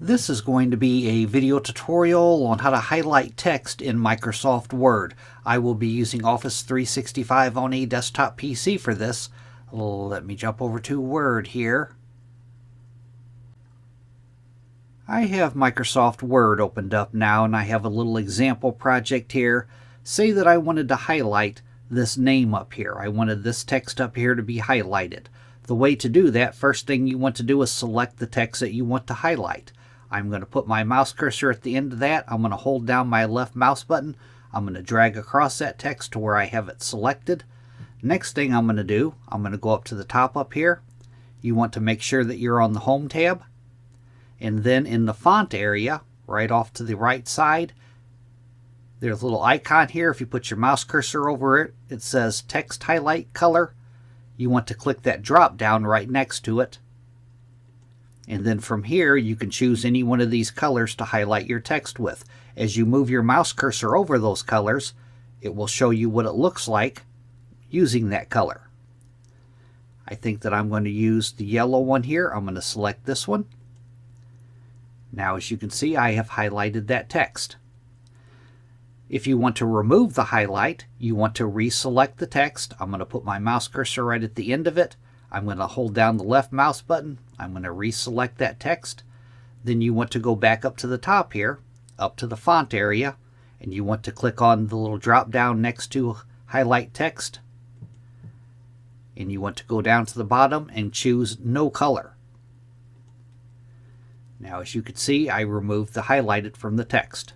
This is going to be a video tutorial on how to highlight text in Microsoft Word. I will be using Office 365 on a desktop PC for this. Let me jump over to Word here. I have Microsoft Word opened up now, and I have a little example project here. Say that I wanted to highlight this name up here. I wanted this text up here to be highlighted. The way to do that, first thing you want to do is select the text that you want to highlight. I'm going to put my mouse cursor at the end of that. I'm going to hold down my left mouse button. I'm going to drag across that text to where I have it selected. Next thing I'm going to do, I'm going to go up to the top up here. You want to make sure that you're on the Home tab. And then in the font area, right off to the right side, there's a little icon here. If you put your mouse cursor over it, it says Text Highlight Color. You want to click that drop down right next to it. And then from here, you can choose any one of these colors to highlight your text with. As you move your mouse cursor over those colors, it will show you what it looks like using that color. I think that I'm going to use the yellow one here. I'm going to select this one. Now, as you can see, I have highlighted that text. If you want to remove the highlight, you want to reselect the text. I'm going to put my mouse cursor right at the end of it. I'm going to hold down the left mouse button. I'm going to reselect that text. Then you want to go back up to the top here, up to the font area, and you want to click on the little drop down next to Highlight Text. And you want to go down to the bottom and choose No Color. Now, as you can see, I removed the highlighted from the text.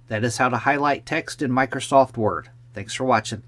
That is how to highlight text in Microsoft Word. Thanks for watching.